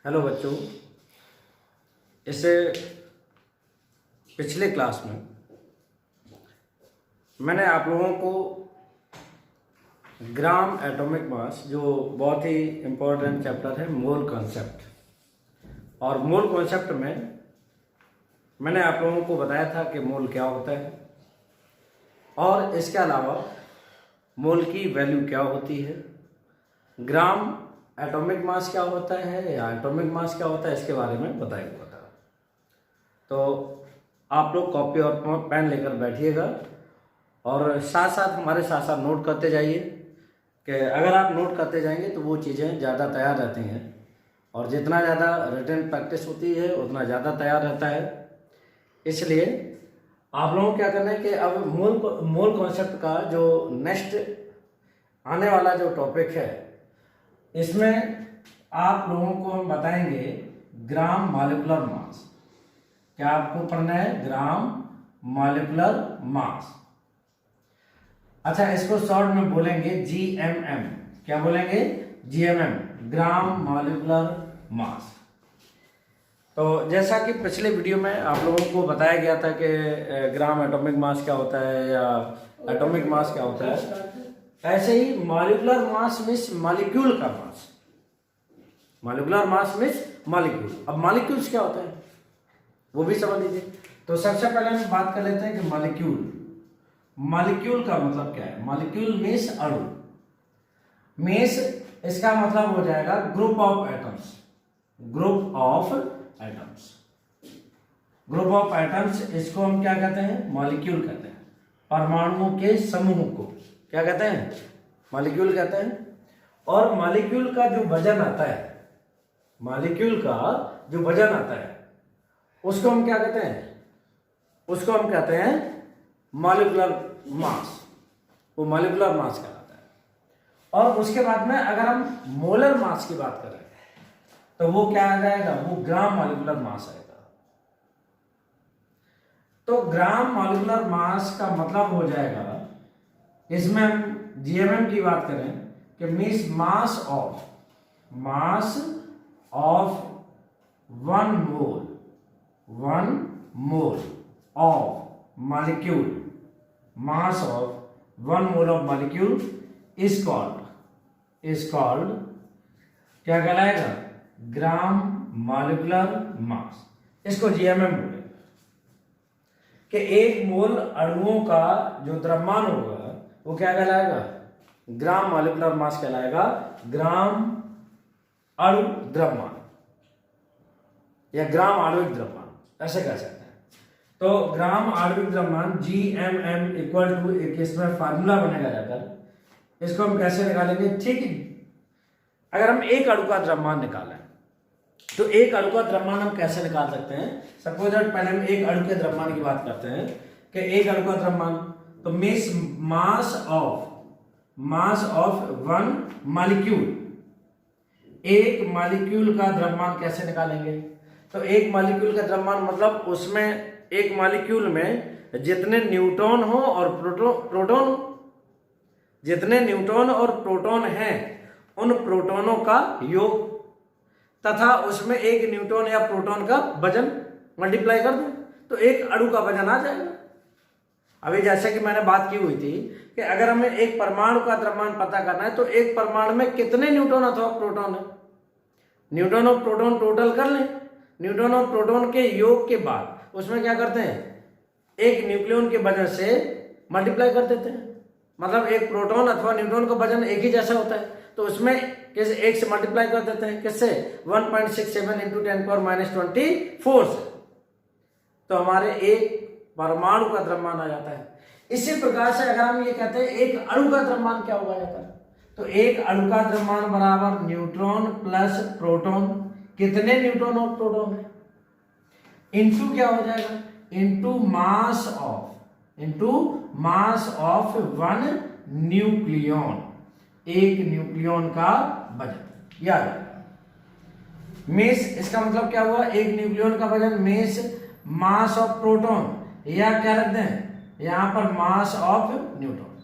Hello बच्चों, इससे पिछले क्लास में मैंने आप लोगों को ग्राम एटॉमिक मास, जो बहुत ही इम्पोर्टेंट चैप्टर है, मोल कॉन्सेप्ट, और मोल कॉन्सेप्ट में मैंने आप लोगों को बताया था कि मोल क्या होता है और इसके अलावा मोल की वैल्यू क्या होती है, ग्राम एटॉमिक मास क्या होता है या एटॉमिक मास क्या होता है, इसके बारे में बताएंगे। तो आप लोग कॉपी और पेन लेकर बैठिएगा और साथ साथ हमारे साथ साथ नोट करते जाइए कि अगर आप नोट करते जाएंगे तो वो चीज़ें ज़्यादा तैयार रहती हैं और जितना ज़्यादा रिटन प्रैक्टिस होती है उतना ज़्यादा तैयार रहता है। इसलिए आप लोगों को क्या करना है कि अब मोल कॉन्सेप्ट का जो नेक्स्ट आने वाला जो टॉपिक है, इसमें आप लोगों को हम बताएंगे ग्राम मॉलिक्यूलर मास। क्या आपको पढ़ना है? ग्राम मॉलिक्यूलर मास। अच्छा, इसको शॉर्ट में बोलेंगे GMM। क्या बोलेंगे? GMM, ग्राम मॉलिक्यूलर मास। तो जैसा कि पिछले वीडियो में आप लोगों को बताया गया था कि ग्राम एटॉमिक मास क्या होता है या एटॉमिक मास क्या होता है, ऐसे ही मॉलिक्यूलर मास मीन्स मॉलिक्यूल का मास। Molecular mass means molecule. अब मॉलिक्यूल्स क्या होता है वो भी समझ लीजिए। तो सबसे पहले हम बात कर लेते हैं कि मॉलिक्यूल। मॉलिक्यूल का मतलब क्या है? मॉलिक्यूल मीन्स अणु, मीन्स इसका मतलब हो जाएगा group of atoms. Group of atoms, group of atoms, इसको हम क्या कहते हैं? मॉलिक्यूल कहते हैं। परमाणुओं के समूह को क्या कहते हैं? मॉलिक्यूल कहते हैं। और मॉलिक्यूल का जो वजन आता है, मॉलिक्यूल का जो वजन आता है उसको हम क्या कहते हैं? उसको हम कहते हैं मॉलिक्यूलर मास। वो मॉलिक्यूलर मास कहलाता है। और उसके बाद में अगर हम मोलर मास की बात करें तो वो क्या आ जाएगा? वो ग्राम मॉलिक्यूलर मास आएगा। तो ग्राम मॉलिक्यूलर मास का मतलब हो जाएगा, इसमें हम GMM की बात करें कि means mass of one mole of molecule, mass of one mole of molecule is called क्या कहलाएगा? ग्राम मॉलिक्यूलर मास। इसको GMM बोले कि एक मोल अणुओं का जो द्रव्यमान होगा वो क्या कहलाएगा? ग्राम मॉलिक्यूलर मास कहलाएगा। ग्राम अणु द्रव्यमान या ग्राम आणविक द्रव्यमान, ऐसे कह सकते हैं। तो ग्राम आणविक द्रव्यमान GMM इक्वल टू, एक इसमें फार्मूला बनेगा जाकर। इसको हम कैसे निकालेंगे? ठीक, अगर हम एक अणु का द्रव्यमान निकालें तो एक अणु का द्रव्यमान हम कैसे निकाल सकते हैं? सपोज दैट पहले हम एक अणु के द्रव्यमान की बात करते हैं कि एक अणु का द्रव्यमान, तो means mass of one molecule. एक मॉलिक्यूल का द्रव्यमान कैसे निकालेंगे? तो एक मॉलिक्यूल का द्रव्यमान मतलब उसमें एक मॉलिक्यूल में जितने न्यूट्रॉन हो और प्रोटॉन हो, जितने न्यूट्रॉन और प्रोटॉन हैं उन प्रोटॉनों का योग तथा उसमें एक न्यूट्रॉन या प्रोटॉन का वजन मल्टीप्लाई कर दें तो एक अणु का वजन आ जाएगा। अभी जैसे कि मैंने बात की हुई थी कि अगर हमें एक परमाणु का द्रव्यमान पता करना है तो एक परमाणु में कितने न्यूट्रॉन अथवा प्रोटॉन है, न्यूट्रॉन और प्रोटॉन टोटल कर लें। न्यूट्रॉन और प्रोटॉन के योग के बाद उसमें क्या करते हैं? एक न्यूक्लियन के वजन से मल्टीप्लाई कर देते हैं। मतलब एक प्रोटॉन अथवा न्यूट्रॉन का वजन एक ही जैसा होता है तो उसमें किस एक से मल्टीप्लाई कर देते हैं। किससे? 1.67 इंटू 10⁻24 से। तो हमारे एक परमाणु का द्रव्यमान आ जाता है। इसी प्रकार से अगर हम ये कहते हैं एक अणु का द्रव्यमान क्या होगा जाता है, तो एक अणु का द्रव्यमान बराबर न्यूट्रॉन प्लस प्रोटॉन, कितने न्यूट्रॉन और प्रोटॉन है, इनटू क्या हो जाएगा? Into mass of one nucleon, एक न्यूक्लियन का वजन। याद है मीन्स इसका मतलब क्या हुआ? एक न्यूक्लियन का वजन मीन्स मास ऑफ प्रोटॉन, या क्या रख दें यहां पर? Mass of neutron.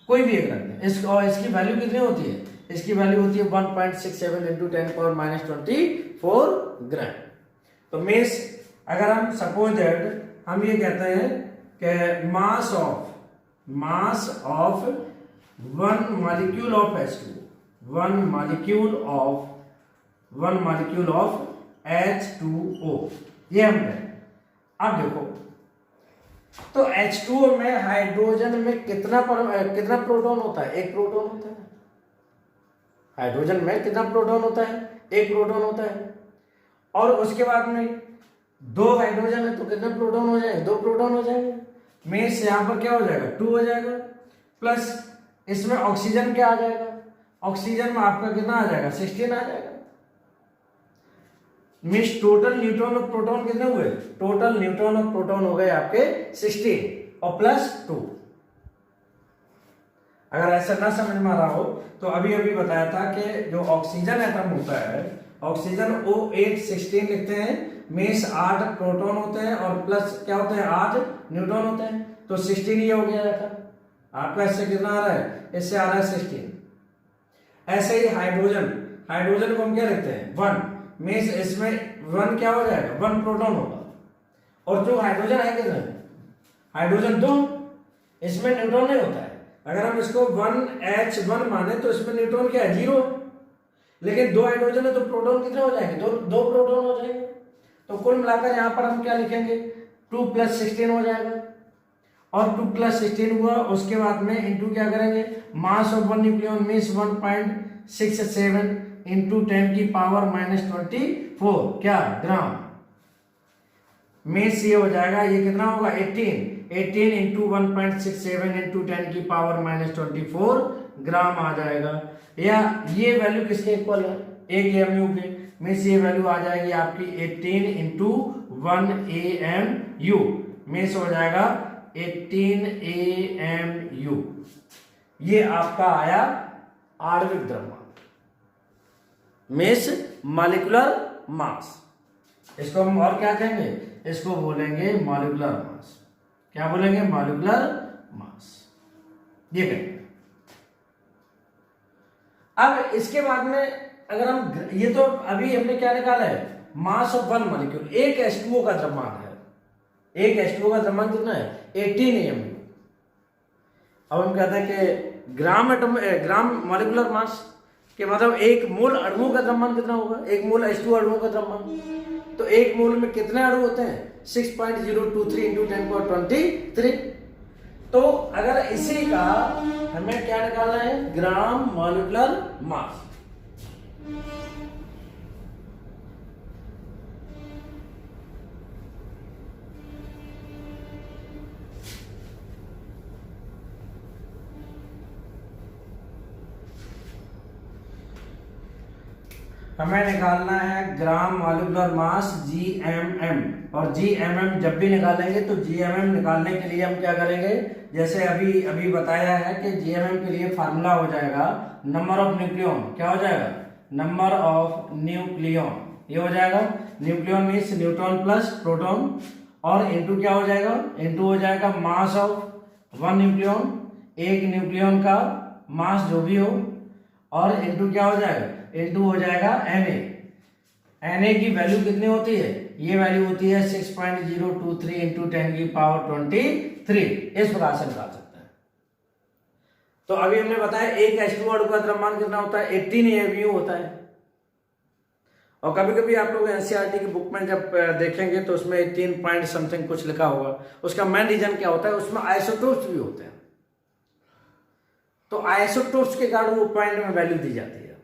कोई भी एक रख दें। और इसकी वैल्यू कितनी होती है? इसकी वैल्यू होती है 1.67 इंटू 10⁻24 ग्राम। तो मीन्स अगर हम सपोज दैट हम ये कहते हैं कि mass of one molecule of H2, one molecule of H2O, ये हम कहें। अब देखो, तो H2O में हाइड्रोजन में कितना प्रोटॉन होता है? एक प्रोटॉन होता है। हाइड्रोजन में कितना प्रोटॉन होता है? एक प्रोटॉन होता है। और उसके बाद में दो हाइड्रोजन है तो कितने प्रोटॉन हो जाएंगे? दो प्रोटॉन हो जाएंगे। मीन्स यहां पर क्या हो जाएगा? 2 हो जाएगा। प्लस इसमें ऑक्सीजन क्या आ जाएगा? ऑक्सीजन में आपका कितना आ जाएगा? 16 आ जाएगा। मीन्स टोटल न्यूट्रॉन और प्रोटॉन कितने हुए? टोटल न्यूट्रॉन और प्रोटॉन हो गए आपके 16 और प्लस 2। अगर ऐसा ना समझ में आ रहा हो तो अभी बताया था कि जो ऑक्सीजन एटम होता है, ऑक्सीजन O8 16 लिखते हैं। मीन्स 8 प्रोटॉन होते हैं और प्लस क्या होते हैं? 8 न्यूट्रॉन होते हैं। तो 16 ये हो गया था। आपका इससे कितना आ रहा है? इससे आ रहा है 16। ऐसे ही हाइड्रोजन को हम क्या लिखते हैं? 1। मीन्स इसमें 1 क्या हो जाएगा? 1 प्रोटॉन होगा। और जो हाइड्रोजन है कितना? हाइड्रोजन 2, इसमें न्यूट्रॉन नहीं होता है। अगर हम इसको 1H1 माने तो इसमें न्यूट्रॉन क्या है? 0। लेकिन 2 हाइड्रोजन है तो प्रोटॉन कितने हो जाएंगे? दो प्रोटॉन हो जाएंगे। तो कुल मिलाकर यहां पर हम क्या लिखेंगे? 2 + 16 हो जाएगा। और 2 + 16 हुआ, उसके बाद में इंटू क्या करेंगे? Mass of one nucleon means 1.67 into 10⁻24 क्या? ग्राम। मीन्स ये हो जाएगा, ये कितना होगा? 18 इंटू 1.67 इंटू 10⁻24 ग्राम आ जाएगा। या ये वैल्यू किसके इक्वल है? 1 AMU के। मीन्स ये वैल्यू आ जाएगी आपकी 18 इंटू 1 AMU। मीन्स हो जाएगा 18 AMU। ये आपका आया आणविक द्रव्यमान, मीन्स मॉलिक्यूलर मास। इसको हम और क्या कहेंगे? इसको बोलेंगे मॉलिक्यूलर मास। क्या बोलेंगे? मॉलिक्यूलर मास, ये कहेंगे। अब इसके बाद में अगर हम ये तो अभी हमने क्या निकाला है? Mass of one molecule. एक H2O का द्रव्यमान है। एक H2O का द्रव्यमान कितना है? 18 AMU। अब हम कहते हैं कि ग्राम मॉलिक्यूलर मास के मतलब एक मोल अणु का द्रव्यमान कितना होगा? एक मोल H2O अणु का द्रव्यमान। तो एक मोल में कितने अणु होते हैं? 6.023 इंटू 10⁻23। तो अगर इसी का हमें क्या निकालना है? ग्राम मॉलिक्यूलर मास। हमें निकालना है ग्राम मॉलिक्यूलर मास GMM। और GMM जब भी निकालेंगे तो GMM निकालने के लिए हम क्या करेंगे? जैसे अभी बताया है कि GMM के लिए फार्मूला हो जाएगा नंबर ऑफ न्यूक्लियन। क्या हो जाएगा? Number of nucleon. ये हो जाएगा nucleon means neutron plus proton. और इंटू क्या हो जाएगा? इंटू हो जाएगा मास ऑफ वन न्यूक्लियन। एक न्यूक्लियन का मास जो भी हो। और इंटू क्या हो जाएगा? इंटू हो जाएगा Na की वैल्यू कितनी होती है? ये वैल्यू होती है 6.023 इंटू 10⁻23। इस प्रकार से निकाल सकते हैं। तो अभी हमने बताया एक H2O अणु का द्रव्यमान कितना होता है? 18 AMU होता है। और कभी कभी आप लोग NCERT की बुक में जब देखेंगे तो उसमें 18 पॉइंट समथिंग कुछ लिखा होगा। उसका मेन रीजन क्या होता है? उसमें आइसोटोप्स भी होते हैं। तो आइसोटोप्स के कारण वो पॉइंट में वैल्यू दी जाती है।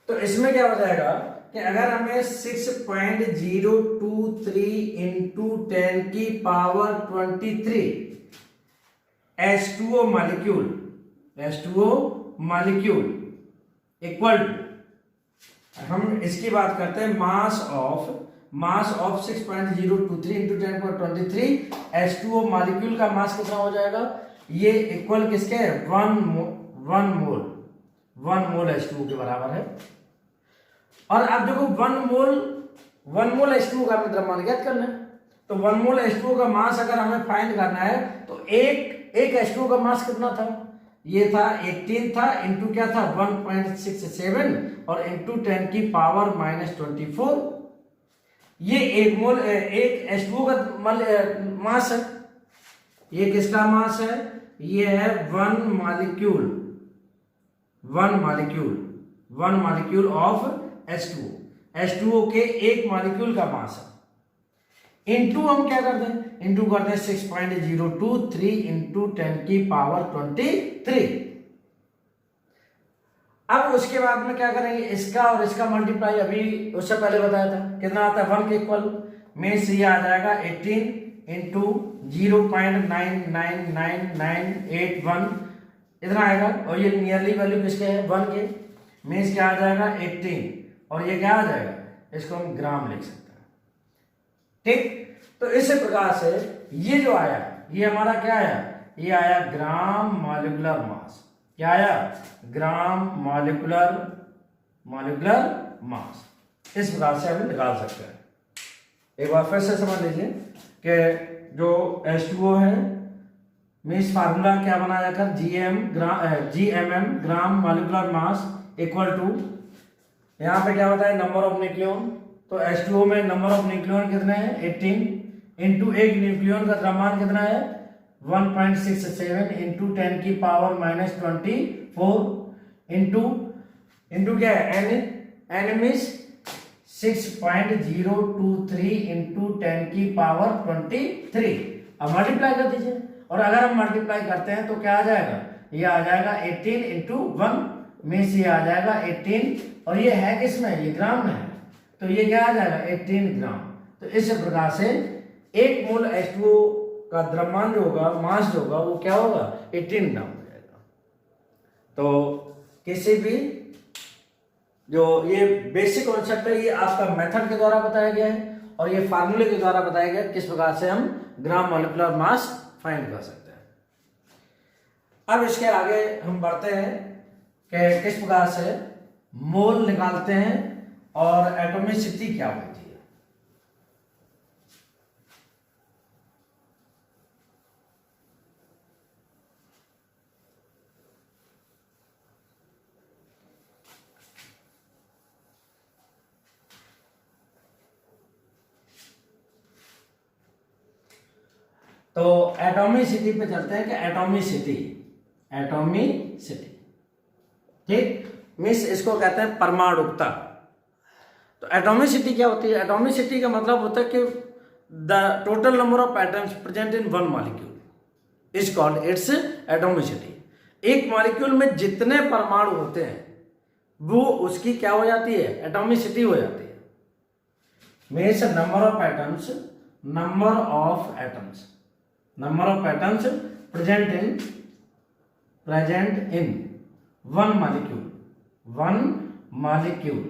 तो इसमें क्या हो जाएगा कि अगर हमें 6.023 into 10⁻23 H2O molecule equal to, हम इसकी बात करते हैं mass of 6.023 into 10⁻23 H2O molecule का मास कितना हो जाएगा? ये इक्वल किसके है? 1 मोल H2O के बराबर है। और अब देखो 1 मोल H2O का द्रव्यमान ज्ञात करना है। तो 1 मोल H2O का मास अगर हमें फाइंड करना है तो एक एक H2O का मास कितना था, ये था 18 था, इंटू क्या था 1.67 और इंटू 10 की पावर -24। ये एक मोल एक H2O का मास है। ये किसका मास है, ये है one molecule of H2O। H2O के एक मॉलिक्यूल का मास है। इंटू हम क्या करते हैं, इंटू करते हैं 6.023 इंटू 10 की पावर 23। अब उसके बाद में क्या करेंगे, इसका और इसका मल्टीप्लाई अभी उससे पहले बताया था कितना आता है 1 के इक्वल, में से ये आ जाएगा 18 इंटू 0.999981 इतना आएगा, और ये नियरली वैल्यू किसके है 1 के, में क्या आ जाएगा 18 और ये क्या आ जाएगा, इसको हम ग्राम लिख सकते हैं। ठीक, तो इस प्रकार से ये जो आया ये हमारा क्या आया, ये आया ग्राम मॉलिक्यूलर मास। क्या आया, ग्राम मॉलिक्यूलर मास। इस प्रकार से हम निकाल सकते हैं। एक बार फिर से समझ लीजिए कि जो H2O है मीन्स फार्मूला क्या बनाया जाकर GMM gram molecular mass equal to, यहाँ पे क्या बताया नंबर ऑफ न्यूक्लियन, तो H2O में नंबर ऑफ न्यूक्लियन कितने हैं 18 इंटू एक न्यूक्लियन का द्रव्यमान कितना है 1.67 इंटू 10 की पावर -24 इंटू क्या है एन मीन्स 6.023 इंटू 10 की पावर 23। अब मल्टीप्लाई कर दीजिए, और अगर हम मल्टीप्लाई करते हैं तो क्या आ जाएगा, ये आ जाएगा 18 इंटू 1 में से आ जाएगा 18, और ये है किसमें, ये ग्राम में है, तो ये क्या आ जाएगा 18 ग्राम। तो इस प्रकार से एक मोल H2O का द्रव्यमान जो होगा, मास जो होगा वो क्या होगा 18 ग्राम हो जाएगा। तो किसी भी जो ये बेसिक कॉन्सेप्ट है ये आपका मेथड के द्वारा बताया गया है, और ये फार्मूले के द्वारा बताया गया किस प्रकार से हम ग्राम मॉलिक्यूलर मास फाइंड कर सकते हैं। अब इसके आगे हम बढ़ते हैं कि किस प्रकार से मोल निकालते हैं और एटॉमिसिटी क्या होती है। तो एटॉमिसिटी पे चलते हैं कि एटॉमिसिटी ठीक मीन्स इसको कहते हैं परमाणुकता। तो एटॉमिसिटी क्या होती है, एटॉमिसिटी का मतलब होता है कि the total number of atoms present in one molecule is called its atomicity. एक मॉलिक्यूल में जितने परमाणु होते हैं वो उसकी क्या हो जाती है, एटॉमिसिटी हो जाती है। Means number of atoms present in one molecule,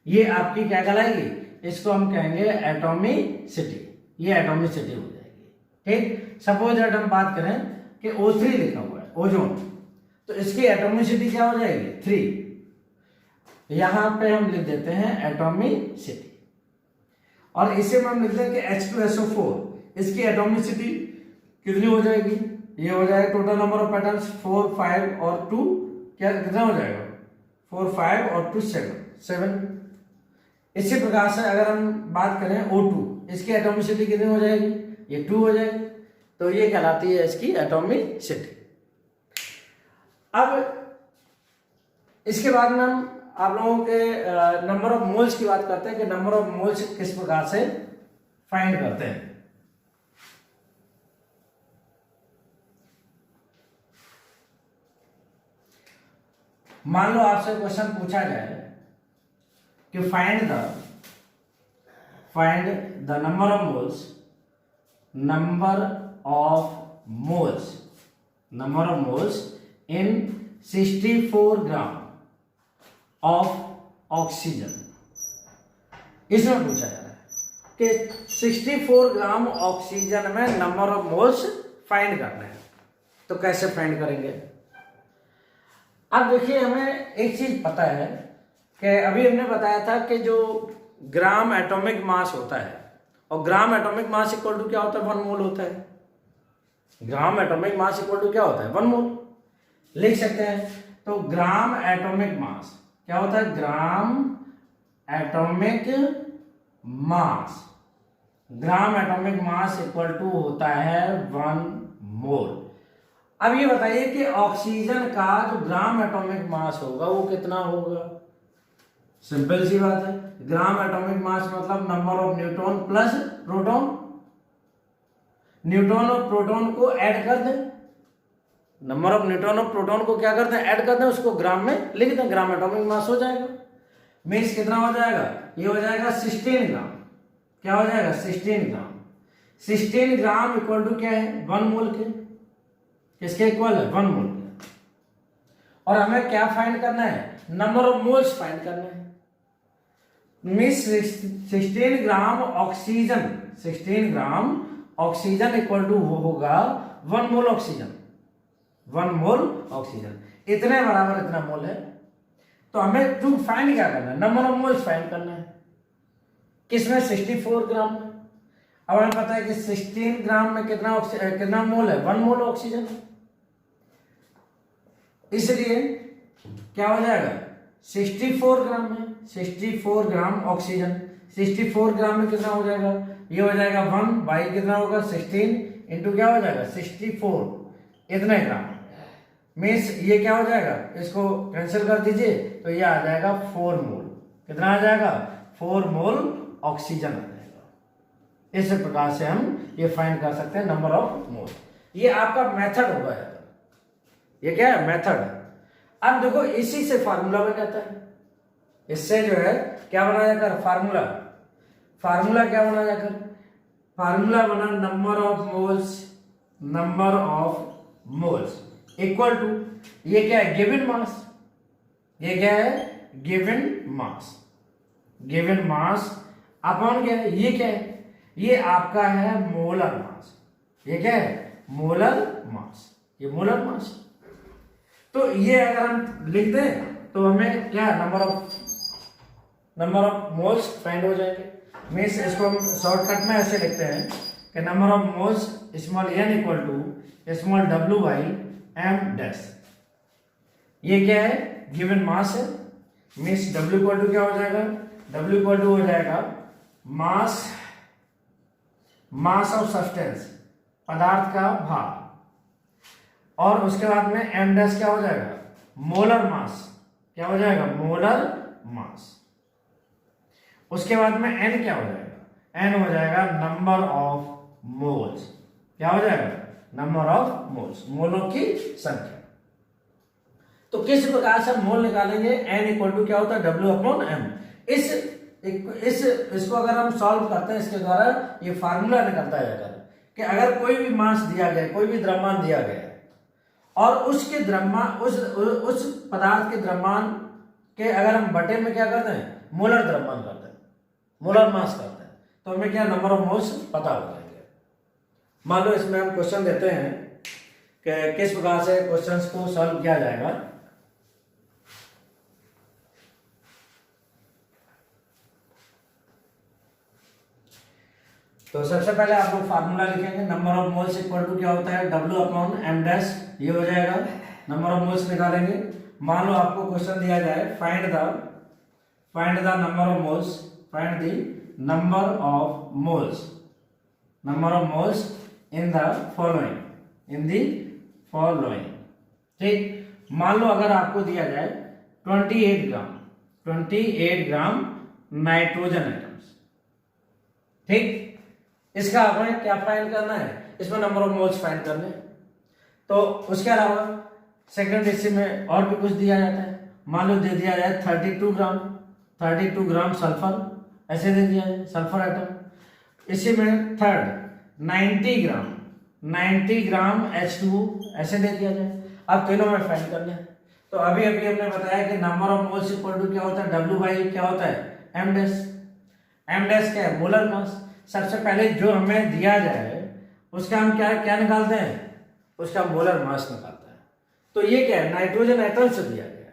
ये आपकी क्या कहलाएगी, इसको हम कहेंगे एटॉमिसिटी। ये एटॉमिसिटी हो जाएगी। ठीक, सपोज दैट हम बात करें कि O3 लिखा हुआ है ओजोन, तो इसकी एटॉमिसिटी क्या हो जाएगी 3। यहां पे हम लिख देते हैं एटॉमिसिटी, और इसे में हम लिखते हैं कि H2SO4, इसकी एटॉमिसिटी कितनी हो जाएगी, ये हो जाएगा टोटल नंबर ऑफ एटम्स 4 5 और 2 क्या कितना हो जाएगा 4 5 और 2 7। इसी प्रकार से अगर हम बात करें O2, इसकी एटॉमिसिटी कितनी हो जाएगी, ये 2 हो जाएगी, तो ये कहलाती है इसकी एटॉमिसिटी। अब इसके बाद में हम आप लोगों के नंबर ऑफ मोल्स की बात करते हैं कि नंबर ऑफ मोल्स किस प्रकार से फाइंड करते हैं। मान लो आपसे क्वेश्चन पूछा जाए कि find the number of moles in 64 gram of oxygen. इसमें पूछा जा रहा है कि 64 ग्राम ऑक्सीजन में नंबर ऑफ मोल्स फाइंड करना है, तो कैसे फाइंड करेंगे। अब देखिए हमें एक चीज पता है कि अभी हमने बताया था कि जो ग्राम एटॉमिक मास होता है, और gram atomic mass equal to क्या होता है 1 मोल होता है। Gram atomic mass equal to क्या होता है 1 मोल, लिख सकते हैं। तो ग्राम एटॉमिक मास क्या होता है, gram atomic mass, gram atomic mass equal to होता है 1 मोल। अब ये बताइए कि ऑक्सीजन का जो ग्राम एटॉमिक मास होगा वो कितना होगा, सिंपल सी बात है, ग्राम एटॉमिक मास मतलब number of neutron plus proton, neutron और प्रोटॉन को ऐड कर दें, नंबर ऑफ न्यूट्रॉन और प्रोटॉन को क्या करते हैं, ऐड करते हैं, उसको ग्राम में लिख दें, ग्राम एटॉमिक मास हो जाएगा। मीन्स कितना हो जाएगा, ये हो जाएगा 16 ग्राम, क्या हो जाएगा 16 ग्राम। 16 ग्राम इक्वल टू क्या है 1 मोल के, किसके इक्वल है 1 मोल के। और हमें क्या फाइंड करना है, नंबर ऑफ मोल्स फाइंड करना है। Means 16 gram oxygen, 16 gram oxygen equal to होगा 1 मोल ऑक्सीजन, 1 मोल ऑक्सीजन, इतने बराबर इतना मोल है। तो हमें टू फाइंड क्या करना है, नंबर ऑफ मोल्स फाइंड करना है, किसमें 64 ग्राम में। अब हमें पता है कि 16 ग्राम में कितना मोल है, 1 मोल ऑक्सीजन है, इसलिए क्या हो जाएगा 64 ग्राम में, 64 ग्राम ऑक्सीजन, 64 ग्राम में कितना हो जाएगा, ये हो जाएगा 1 बाई कितना होगा 16 इंटू क्या हो जाएगा 64, इतने ग्राम। मीन्स ये क्या हो जाएगा, इसको कैंसिल कर दीजिए तो ये आ जाएगा 4 मोल, कितना आ जाएगा 4 मोल ऑक्सीजन आ जाएगा। इस प्रकार से हम ये फाइंड कर सकते हैं नंबर ऑफ मोल। ये आपका मेथड होगा यार, ये क्या है मेथड है। अब देखो इसी से फार्मूला बन जाता है, इससे जो है क्या बना जाकर फार्मूला, फार्मूला क्या बना जाकर, फार्मूला बना number of moles, number of moles equal to, ये क्या है गिवन मास, ये क्या है given mass, given mass upon क्या है, ये क्या है, ये आपका है मोलर मास, ये क्या है मोलर मास, ये मोलर मास। तो ये अगर हम लिख दें तो हमें क्या नंबर ऑफ मोल्स फाइंड हो जाएंगे। मीन्स इसको हम शॉर्टकट में ऐसे लिखते हैं कि number of moles small n equal to small w by m dash, ये क्या है गिवन मास है। मीन्स w इक्वल टू क्या हो जाएगा, w इक्वल टू हो जाएगा मास, मास ऑफ सब्सटेंस, पदार्थ का भार, और उसके बाद में m डैश क्या हो जाएगा मोलर मास, क्या हो जाएगा मोलर मास। उसके बाद में n क्या हो जाएगा, n हो जाएगा नंबर ऑफ मोल्स, क्या हो जाएगा नंबर ऑफ मोल्स, मोलों की संख्या। तो किस प्रकार से मोल निकालेंगे, n इक्वल टू क्या होता है w अपॉन m। इसको अगर हम सॉल्व करते हैं इसके द्वारा ये फार्मूला निकलता है कि अगर कोई भी मास दिया गया, कोई भी द्रव्यमान दिया गया और उसके द्रव्यमान उस पदार्थ के द्रव्यमान के अगर हम बटे में क्या करते हैं मोलर द्रव्यमान करते हैं, मोलर मास करते हैं, तो हमें क्या नंबर ऑफ मोल्स पता हो जाएंगे। मान लो इसमें हम क्वेश्चन देते हैं कि किस प्रकार से क्वेश्चंस को सॉल्व किया जाएगा। तो सबसे पहले आप लोग फार्मूला लिखेंगे, number of moles equal to क्या होता है W अपॉन m डैश, ये हो जाएगा नंबर ऑफ मोल्स निकालेंगे। मान लो आपको क्वेश्चन दिया जाए find the number of moles, find the number of moles, number of moles in the following, ठीक। मान लो अगर आपको दिया जाए 28 ग्राम नाइट्रोजन एटम्स, ठीक। इसका हमें क्या फाइंड करना है, इसमें नंबर ऑफ मोल्स फाइंड करने। तो उसके अलावा सेकंड हिस्से में और भी कुछ दिया जाता है। मान लो दे दिया जाए 32 ग्राम सल्फर, ऐसे दे दिया जाए सल्फर एटम। इसी में थर्ड 90 ग्राम H2O, ऐसे दे दिया जाए। अब तीनों में फाइंड करना है। तो अभी हमने बताया कि number of moles equal to क्या होता है W बाई क्या होता है m डैश क्या है मोलर मास। सबसे पहले जो हमें दिया जाए उसका हम क्या निकालते हैं, उसका मोलर मास निकालते हैं। तो ये क्या है नाइट्रोजन एटम से दिया गया।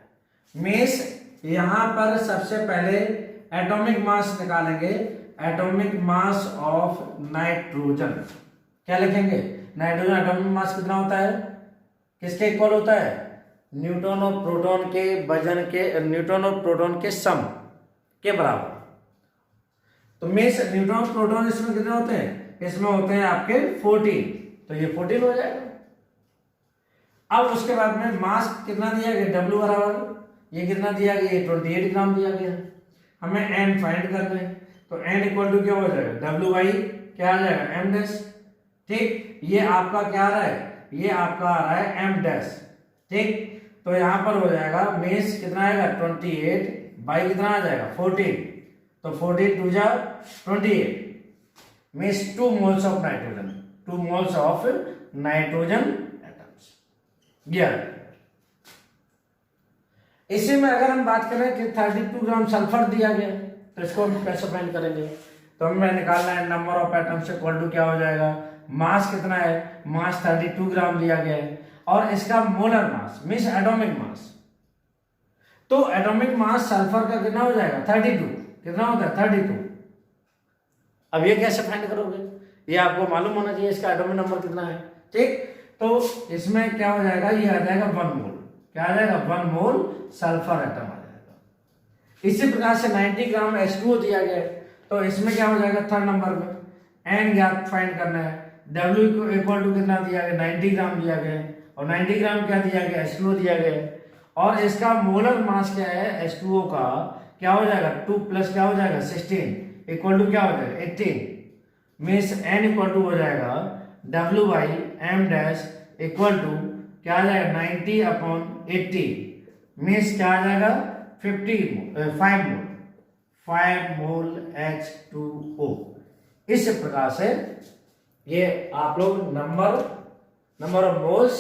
मीन्स यहां पर सबसे पहले एटॉमिक मास निकालेंगे, एटॉमिक मास ऑफ नाइट्रोजन। क्या लिखेंगे नाइट्रोजन एटॉमिक मास कितना होता है, किसके इक्वल होता है, न्यूट्रॉन और प्रोटॉन के वजन के, न्यूट्रॉन और प्रोटॉन के सम के बराबर। तो मीन्स न्यूट्रॉन और प्रोटॉन इसमें कितने होते हैं, इसमें होते हैं आपके 14, तो ये 14 हो जाएगा। अब उसके बाद में मास कितना दिया गया, W बराबर ये कितना दिया गया, ये 28 ग्राम दिया गया। हमें n फाइंड करना है, तो n इक्वल टू क्या हो जाएगा, W बाई क्या आ जाएगा, m डैश। ठीक, ये आपका क्या आ रहा है, ये आपका आ रहा है m डैश। ठीक, तो यहां पर हो जाएगा मीन्स कितना आएगा 28 बाई कितना आ जाएगा 14, तो 14 टू जा 28 means 2 moles of nitrogen, 2 moles of nitrogen atoms. इसी में अगर हम बात करें कि 32 ग्राम सल्फर दिया गया, तो इसको हम कैसे फाइंड करेंगे, तो हमें निकालना है number of atoms equal to क्या हो जाएगा, मास कितना है, मास 32 ग्राम दिया गया है, और इसका molar mass means atomic mass, तो एटॉमिक मास सल्फर का कितना हो जाएगा 32, कितना होता है 32। अब ये कैसे फाइंड करोगे, ये आपको मालूम होना चाहिए इसका एटॉमिक नंबर कितना है। ठीक, तो इसमें क्या हो जाएगा, ये आ जाएगा 1 मोल, क्या आ जाएगा 1 मोल सल्फर एटम आ जाएगा। इसी प्रकार से 90 ग्राम H2O दिया गया है, तो इसमें क्या हो जाएगा थर्ड नंबर में n ज्ञात फाइंड करना है, W इक्वल टू कितना दिया गया 90 ग्राम दिया गया है, और 90 ग्राम क्या दिया गया H2O दिया गया है, और इसका मोलर मास क्या है H2O का, क्या हो जाएगा 2 प्लस क्या हो जाएगा 16 इक्वल टू क्या हो जाएगा 18, मीन्स n इक्वल टू हो जाएगा W by m dash equal to क्या आ जाएगा 90 अपॉन 80, मीन्स क्या आ जाएगा 5 मोल H2O। इस प्रकार से ये आप लोग नंबर ऑफ मोल्स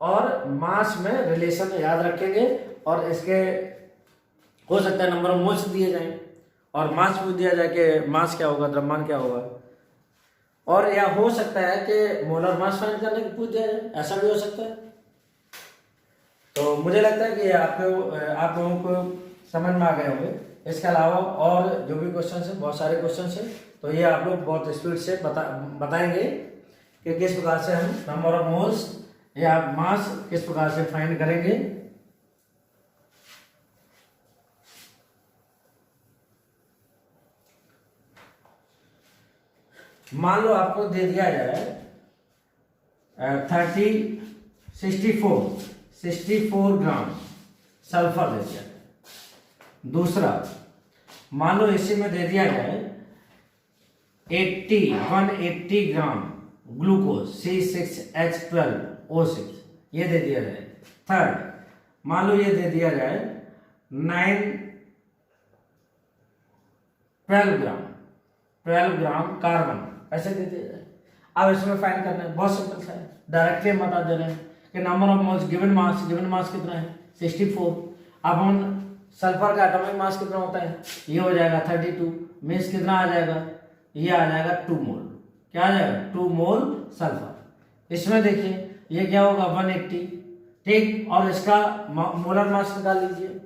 और मास में रिलेशन याद रखेंगे, और इसके हो सकता है नंबर ऑफ मोल्स दिए जाएं और मास पूछ दिया जाए कि मास क्या होगा, द्रव्यमान क्या होगा, और या हो सकता है कि मोलर मास फाइंड करने की पूछ दिया जाए, ऐसा भी हो सकता है। तो मुझे लगता है कि आप लोगों को समझ में आ गए होंगे। इसके अलावा और जो भी क्वेश्चन है, बहुत सारे क्वेश्चन है, तो ये आप लोग बहुत स्पीड से बताएंगे कि किस प्रकार से हम नंबर ऑफ मोल्स या मास किस प्रकार से फाइंड करेंगे। मान लो आपको दे दिया जाए 64 ग्राम सल्फर दे दिया जाए। दूसरा मान लो इसी में दे दिया जाए 180 ग्राम ग्लूकोज C6H12O6 ये दे दिया जाए। थर्ड मान लो ये दे दिया जाए 12 ग्राम कार्बन, ऐसे दे दिया जाए। अब इसमें फाइंड करना है, बहुत सिंपल सा है, डायरेक्टली हम बता दे रहे हैं कि number of moles given mass कितना है 64, अब हम सल्फर का एटॉमिक मास कितना होता है, ये हो जाएगा 32, मीन्स कितना आ जाएगा, ये आ जाएगा 2 मोल, क्या आ जाएगा 2 मोल सल्फर। इसमें देखिए ये क्या होगा 180, ठीक, और इसका मोलर मास निकाल लीजिए,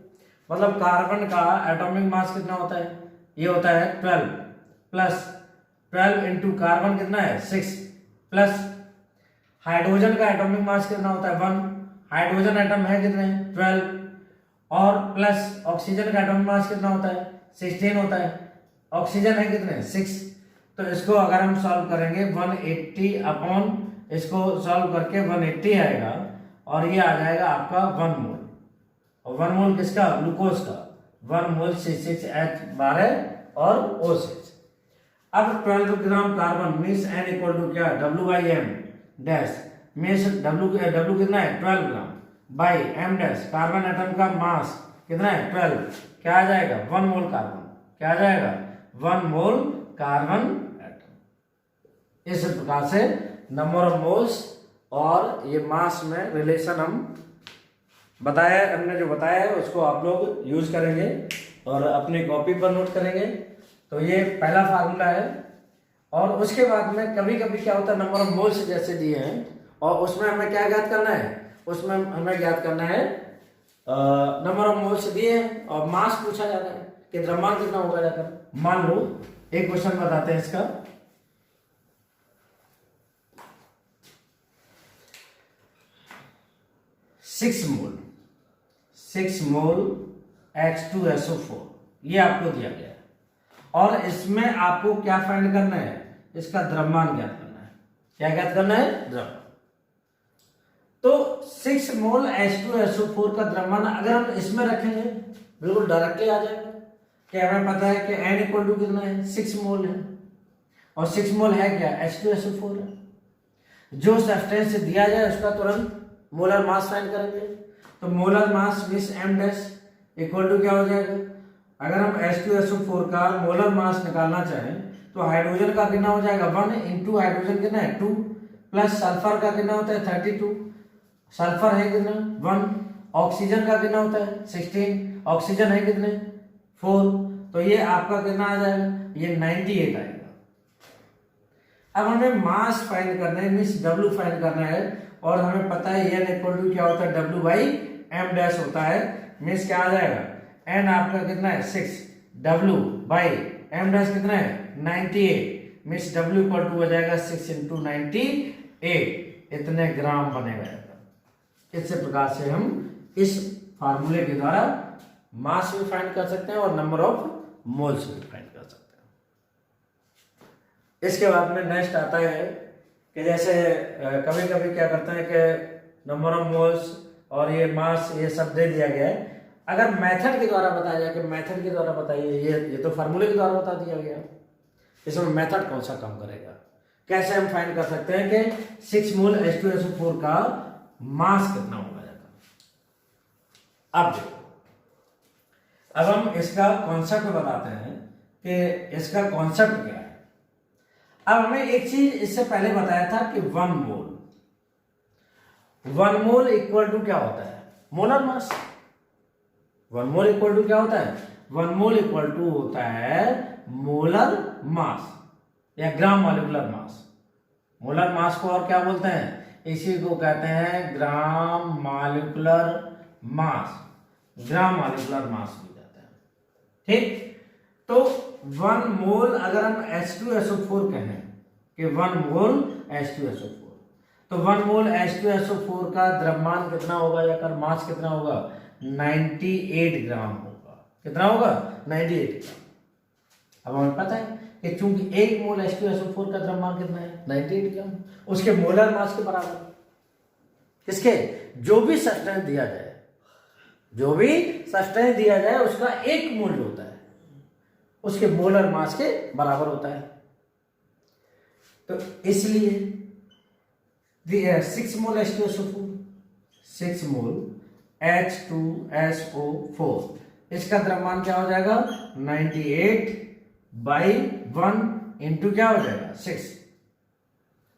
मतलब कार्बन का एटॉमिक मास कितना होता है, ये होता है 12 प्लस 12 इंटू कार्बन कितना है 6 प्लस हाइड्रोजन का एटॉमिक मास कितना होता है 1, हाइड्रोजन एटम है कितने 12, और प्लस ऑक्सीजन का एटॉमिक मास कितना होता है 16 होता है, ऑक्सीजन है कितने 6। तो इसको अगर हम सॉल्व करेंगे 180 अपॉन इसको सॉल्व करके 180 आएगा, और ये आ जाएगा आपका 1 मोल, और 1 मोल किसका ग्लूकोज का, 1 मोल C6H12 और O6। अब 12 gram carbon means n equal to क्या W by m dash, means W कितना है 12 gram by m dash, carbon atom का मास कितना है 12, क्या आ जाएगा 1 मोल कार्बन, क्या आ जाएगा 1 मोल कार्बन एटम। इस प्रकार से नंबर ऑफ मोल्स और ये मास में रिलेशन हमने जो बताया है उसको आप लोग यूज करेंगे और अपनी कॉपी पर नोट करेंगे। तो ये पहला फार्मूला है, और उसके बाद में कभी कभी क्या होता है नंबर ऑफ मोल्स जैसे दिए हैं, और उसमें हमें क्या ज्ञात करना है, उसमें हमें ज्ञात करना है नंबर ऑफ मोल्स दिए हैं और मास पूछा जाता है कि द्रव्यमान कितना होगा जाकर। मान लो एक क्वेश्चन बताते हैं इसका, 6 मोल H2SO4 ये आपको दिया गया है और इसमें आपको क्या फाइंड करना है, इसका द्रव्यमान ज्ञात करना है। क्या ज्ञात करना है? द्रव्यमान। तो 6 मोल H2SO4 का द्रव्यमान अगर हम इसमें रखेंगे बिल्कुल डायरेक्टली आ जाएगा कि हमें पता है कि N इक्वल टू कितना है, 6 मोल है और 6 मोल है क्या, H2SO4 है। जो सब्सटेंस दिया जाए उसका तुरंत मोलर मास फाइंड करेंगे। तो मोलर मास मिस M डैश इक्वल टू क्या हो जाएगा, अगर हम H2SO4 का मोलर मास निकालना चाहें तो हाइड्रोजन का कितना हो जाएगा 1 इंटू हाइड्रोजन कितना है 2 प्लस सल्फर का कितना होता है 32, सल्फर है कितना 1, ऑक्सीजन का कितना होता है 16, ऑक्सीजन है कितने 4, तो ये आपका कितना आ जाएगा, ये 98 आएगा। अब हमें मास फाइंड करना है, मींस W फाइंड करना है और हमें पता है N इक्वल टू क्या होता है W बाई M डैश होता है, मींस क्या आ जाएगा N आपका कितना है 6, W बाई M डैश कितना है 98, मींस W इक्वल टू हो जाएगा 6 इंटू 98, इतने ग्राम बनेगा। इस प्रकार से हम इस फार्मूले के द्वारा मास भी फाइंड कर सकते हैं और नंबर ऑफ मोल्स भी फाइंड कर सकते हैं। इसके बाद में नेक्स्ट आता है कि जैसे कभी कभी क्या करते हैं कि नंबर ऑफ मोल्स और ये मास ये सब दे दिया गया है, अगर मेथड के द्वारा बताया जाए कि मेथड के द्वारा बताइए, ये तो फार्मूले के द्वारा बता दिया गया, इसमें मेथड कौन सा काम करेगा, कैसे हम फाइंड कर सकते हैं कि 6 मोल H2SO4 का मास कितना होगा जाता। अब देखो, अब हम इसका कॉन्सेप्ट बताते हैं कि इसका कॉन्सेप्ट क्या है। अब हमें एक चीज इससे पहले बताया था कि 1 मोल इक्वल टू क्या होता है, molar mass. 1 mole equal to क्या होता है, 1 मोल इक्वल टू होता है मोलर मास या ग्राम मॉलिक्यूलर मास। मोलर मास को और क्या बोलते हैं, इसी को कहते हैं ग्राम मॉलिक्यूलर मास, ग्राम मॉलिक्यूलर मास भी कहते हैं। ठीक, तो 1 मोल अगर हम H2SO4 कहें कि 1 मोल H2SO4, तो 1 मोल H2SO4 का द्रव्यमान कितना होगा या कर मास कितना होगा, 98 ग्राम होगा। कितना होगा, 98 ग्राम। अब हमें पता है कि चूंकि 1 मोल H2SO4 का द्रव्यमान कितना है 98 ग्राम, उसके मोलर मास के बराबर। किसके, जो भी सब्सटेंस दिया जाए, जो भी सब्सटेंस दिया जाए उसका 1 मोल होता है उसके मोलर मास के बराबर होता है। तो इसलिए 6 मोल H2SO4, 6 मोल H2SO4, इसका द्रव्यमान क्या हो जाएगा 98 बाई 1 इंटू क्या हो जाएगा 6,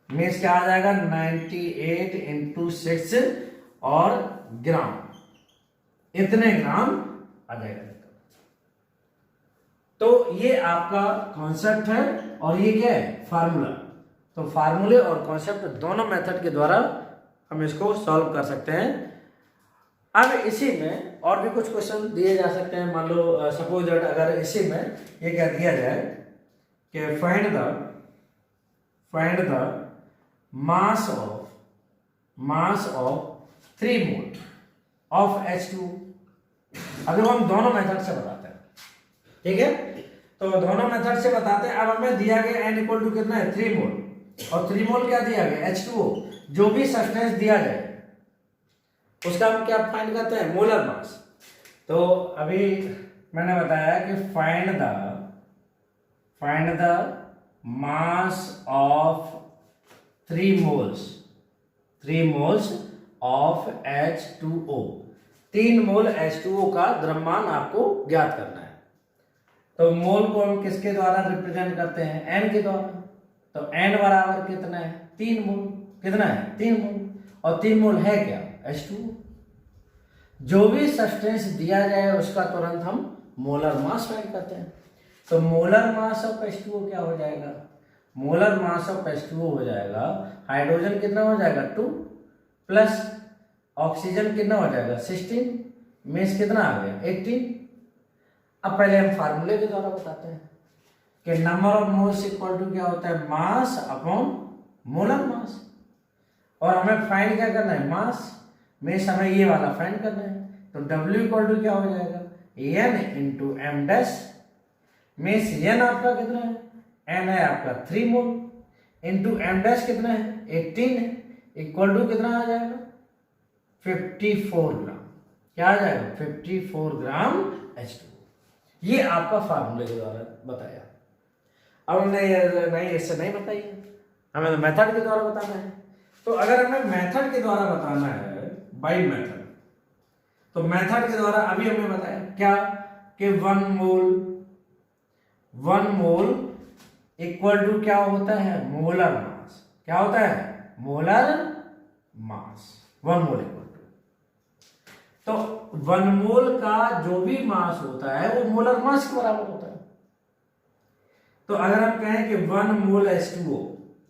मीन्स क्या आ जाएगा 98 इंटू 6 और ग्राम, इतने ग्राम आ जाएगा। तो ये आपका कॉन्सेप्ट है और ये क्या है, फार्मूला। तो फार्मूले और कॉन्सेप्ट दोनों मेथड के द्वारा हम इसको सॉल्व कर सकते हैं। अब इसी में और भी कुछ क्वेश्चन दिए जा सकते हैं। मान लो सपोज दैट अगर इसी में ये क्या दिया जाए कि find the mass of 3 mole of H2। अभी हम दोनों मेथड से बताते हैं, ठीक है, तो दोनों मेथड से बताते हैं। अब हमें दिया गया N इक्वल टू कितना है 3 मोल, और 3 मोल क्या दिया गया H2O। जो भी सब्सटेंस दिया जाए उसका हम क्या फाइंड करते हैं, मोलर मास। तो अभी मैंने बताया कि find the mass of 3 moles of H2O। 3 mole H2O का द्रव्यमान आपको ज्ञात करना है। तो मोल को हम किसके द्वारा रिप्रेजेंट करते हैं, N के द्वारा। तो N बराबर कितना है 3 मोल, कितना है 3 मोल, और 3 मोल है क्या H2O। जो भी सब्सटेंस दिया जाए उसका तुरंत हम मोलर मास फाइंड करते हैं। तो मोलर मास ऑफ H2O क्या हो जाएगा, मोलर मास ऑफ H2O हो जाएगा, हाइड्रोजन कितना हो जाएगा 2 प्लस ऑक्सीजन कितना हो जाएगा 16, मीन्स कितना आ गया 18। अब पहले हम फार्मूले के द्वारा बताते हैं कि number of moles equal to क्या होता है, मास अपॉन मोलर मास। और हमें फाइंड क्या करना है, मास। मीन्स हमें ये वाला फाइंड करना है। तो W इक्वल टू क्या हो जाएगा, n into M dash, means n आपका कितना है, n है आपका 3 मोल, इंटू एम डैश कितना है 18 है, इक्वल टू कितना आ जाएगा 54 ग्राम। क्या आ जाएगा 54 ग्राम H2O। ये आपका फार्मूले के द्वारा बताया। अब हमने नहीं इससे नहीं बताई, हमें तो मेथड के द्वारा बताना है। तो अगर हमें मेथड के द्वारा बताना है बाय मेथड, तो मेथड के द्वारा अभी हमने बताया क्या कि 1 मोल इक्वल टू क्या होता है, मोलर मास। क्या होता है, molar mass. 1 mole equal to, तो 1 मोल का जो भी मास होता है वो मोलर मास के बराबर होता है। तो अगर हम कहें कि 1 मोल H2O,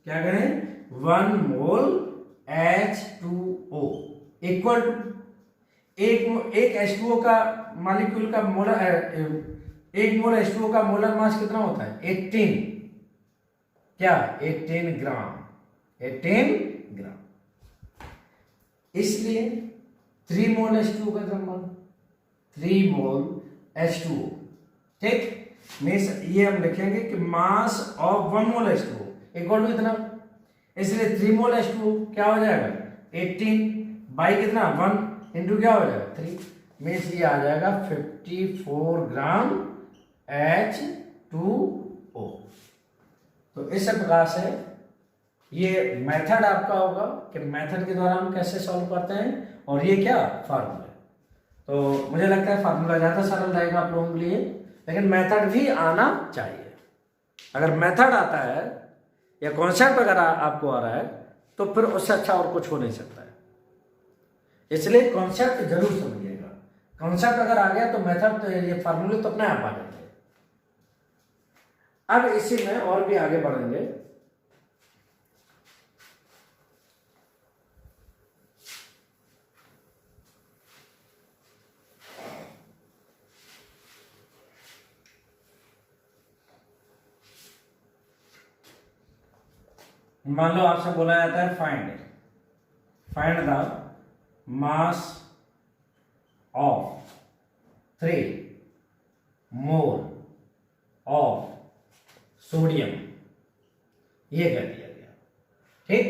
क्या कहें 1 मोल H2O इक्वल टू एक H2O का मॉलिक्यूल का मोलर, 1 मोल H2O का मोलर मास कितना होता है 18, क्या 18 ग्राम, 18 ग्राम। इसलिए 3 मोल H2O का नंबर 3 मोल H2O, ठीक। मीन्स ये हम लिखेंगे कि mass of 1 mole H2O equal to इतना, इसलिए 3 मोल H2O क्या हो जाएगा 18 बाई कितना 1 इंटू क्या हो जाएगा 3, मीन्स ये आ जाएगा 54 ग्राम H2O। तो इस प्रकार से ये मेथड आपका होगा कि मेथड के द्वारा हम कैसे सॉल्व करते हैं, और ये क्या फार्मूला। तो मुझे लगता है फार्मूला ज़्यादा सरल रहेगा आप लोगों के लिए, लेकिन मेथड भी आना चाहिए। अगर मेथड आता है या कॉन्सेप्ट अगर आपको आ रहा है तो फिर उससे अच्छा और कुछ हो नहीं सकता है। इसलिए कॉन्सेप्ट जरूर समझिएगा। कॉन्सेप्ट अगर आ गया तो मेथड तो ये फार्मूले तो अपने आप आ जाएंगे। अब इसी में और भी आगे बढ़ेंगे। मान लो आपसे बोला जाता है find the mass of 3 mole of sodium, ये कर दिया गया, ठीक।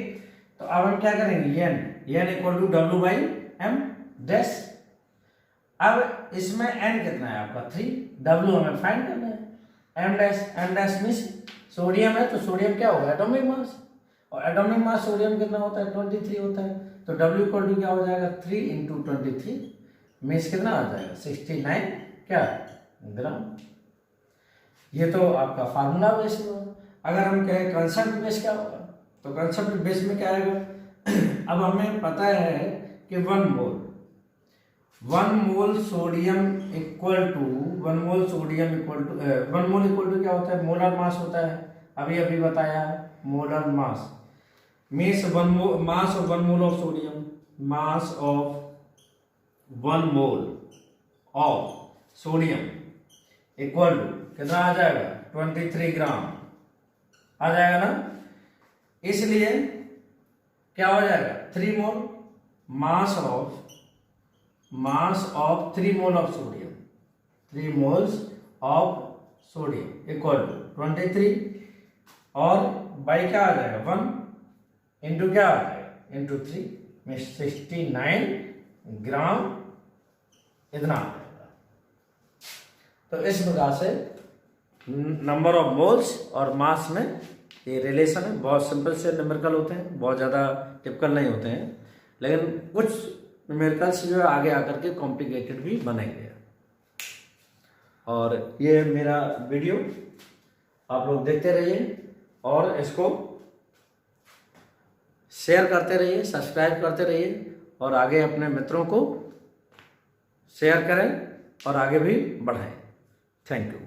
तो अब हम क्या करेंगे, n equal to W by M dash. अब इसमें n कितना है आपका 3, W हमें फाइंड करना है, M डैश मीन्स सोडियम है, तो सोडियम क्या होगा एटॉमिक मास, और एटॉमिक मास सोडियम कितना होता है 23 होता है। तो W इक्वल टू क्या हो जाएगा 3 इंटू 23, मीन्स कितना आ जाएगा 69 क्या ग्राम। ये तो आपका फार्मूला बेस हुआ। अगर हम कहें कंसेप्ट बेस क्या होगा, तो कंसेप्ट बेस में क्या आएगा अब हमें पता है कि 1 mole sodium equal to 1 mole equal to क्या होता है, मोलर मास होता है। अभी बताया है molar mass means mass of 1 mole of sodium, mass of 1 mole of sodium equal to कितना आ जाएगा 23 ग्राम आ जाएगा ना। इसलिए क्या हो जाएगा 3 mole mass of 3 mole of sodium, 3 moles of sodium equal to 23, और बाई क्या आ जाएगा 1 इंटू क्या आ जाएगा इंटू 3 में 69 ग्राम इतना आ जाएगा। तो इस प्रकार से नंबर ऑफ मोल्स और मास में ये रिलेशन है। बहुत सिंपल से न्यूमेरिकल होते हैं, बहुत ज़्यादा टिपिकल नहीं होते हैं, लेकिन कुछ न्यूमेरिकल्स जो है आगे आकर के कॉम्प्लिकेटेड भी बनेंगे। और ये मेरा वीडियो आप लोग देखते रहिए और इसको शेयर करते रहिए, सब्सक्राइब करते रहिए, और आगे अपने मित्रों को शेयर करें और आगे भी बढ़ाएं। Thank you.